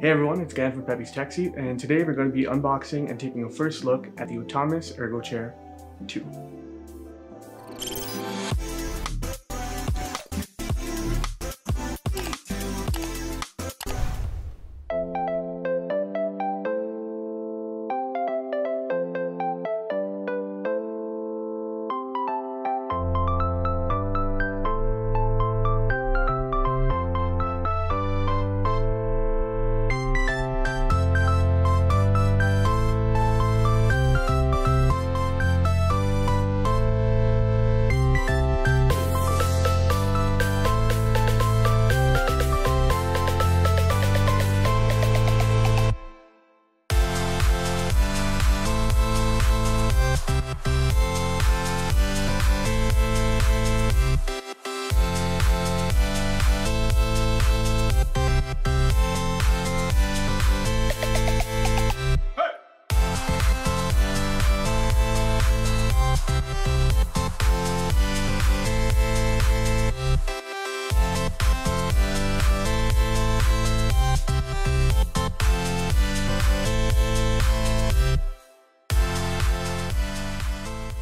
Hey everyone, it's Gan from Pepi's Techsuit, and today we're going to be unboxing and taking a first look at the Autonomous ErgoChair 2.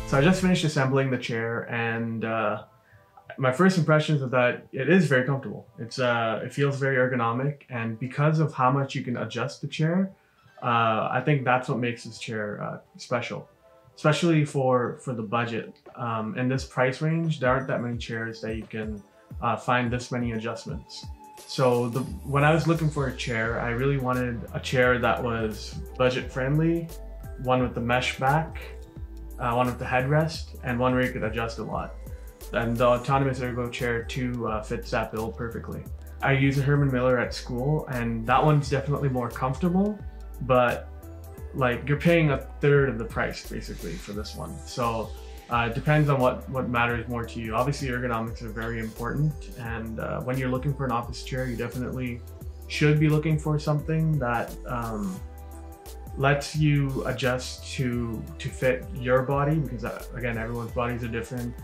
So I just finished assembling the chair, and my first impressions is that it is very comfortable. It feels very ergonomic, and because of how much you can adjust the chair, I think that's what makes this chair special, especially for the budget. In this price range, there aren't that many chairs that you can find this many adjustments. So when I was looking for a chair, I really wanted a chair that was budget friendly, one with the mesh back, one with the headrest, and one where you could adjust a lot. And the Autonomous ErgoChair 2 fits that bill perfectly. I use a Herman Miller at school, and that one's definitely more comfortable, but like you're paying a third of the price basically for this one. So it depends on what matters more to you. Obviously ergonomics are very important, and when you're looking for an office chair, you definitely should be looking for something that lets you adjust to fit your body, because again, everyone's bodies are different,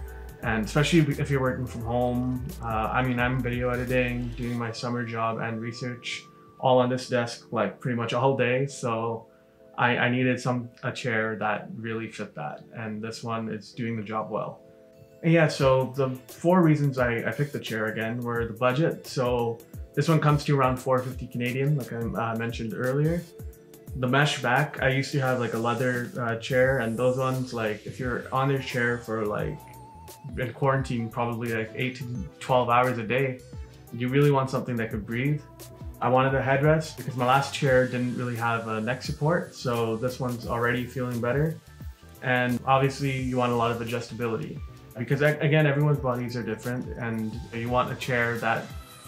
and especially if you're working from home. I mean, I'm video editing, doing my summer job and research all on this desk like pretty much all day, so I needed a chair that really fit that, and this one is doing the job well. And yeah, so the 4 reasons I picked the chair again were the budget. So this one comes to around $450 Canadian, like I mentioned earlier. The mesh back, I used to have like a leather chair, and those ones, like if you're on your chair for like in quarantine, probably like 8 to 12 hours a day, you really want something that could breathe. I wanted a headrest because my last chair didn't really have a neck support, so this one's already feeling better. And obviously you want a lot of adjustability, because again, everyone's bodies are different, and you want a chair that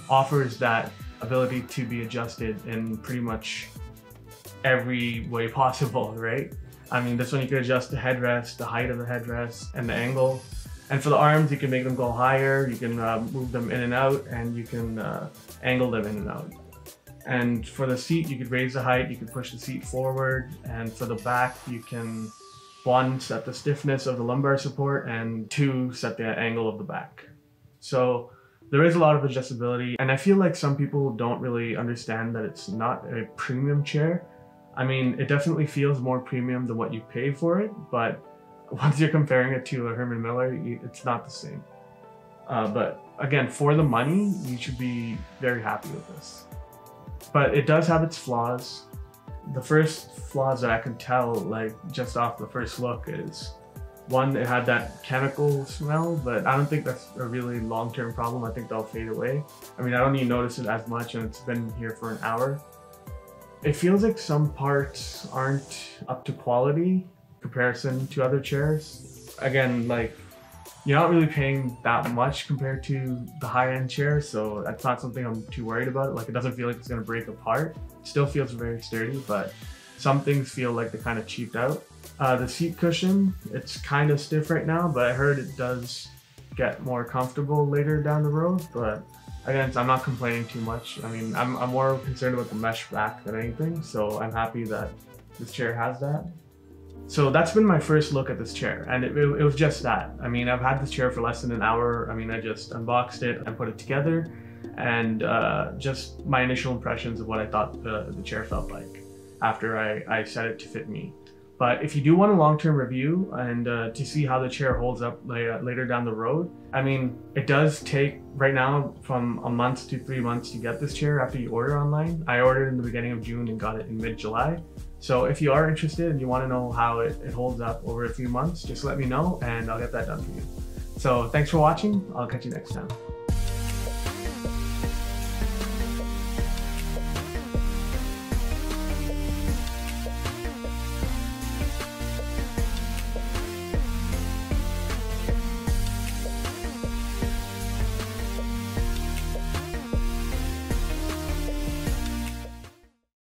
offers that ability to be adjusted in pretty much every way possible, right? I mean, this one you can adjust the headrest, the height of the headrest, and the angle. And for the arms, you can make them go higher, you can move them in and out, and you can angle them in and out. And for the seat, you could raise the height, you could push the seat forward, and for the back, you can 1, set the stiffness of the lumbar support, and 2, set the angle of the back. So there is a lot of adjustability, and I feel like some people don't really understand that it's not a premium chair. I mean, it definitely feels more premium than what you pay for it, but once you're comparing it to a Herman Miller, it's not the same. But again, for the money, you should be very happy with this. But it does have its flaws. The first flaws that I can tell, like just off the first look, is 1, it had that chemical smell, but I don't think that's a really long-term problem. I think that'll fade away. I mean, I don't even notice it as much, and it's been here for an hour. It feels like some parts aren't up to quality in comparison to other chairs. Again, like, you're not really paying that much compared to the high-end chair, so that's not something I'm too worried about. Like, it doesn't feel like it's gonna break apart. It still feels very sturdy, but some things feel like they're kind of cheaped out. The seat cushion, it's kind of stiff right now, but I heard it does get more comfortable later down the road. But again, I'm not complaining too much. I mean, I'm more concerned about the mesh back than anything, so I'm happy that this chair has that. So that's been my first look at this chair, and it was just that. I mean, I've had this chair for less than an hour. I mean, I just unboxed it and put it together. and just my initial impressions of what I thought the chair felt like after I set it to fit me. But if you do want a long-term review and to see how the chair holds up later down the road, I mean, it does take right now from a month to 3 months to get this chair after you order online. I ordered in the beginning of June and got it in mid-July. So if you are interested and you want to know how it holds up over a few months, just let me know and I'll get that done for you. So thanks for watching. I'll catch you next time.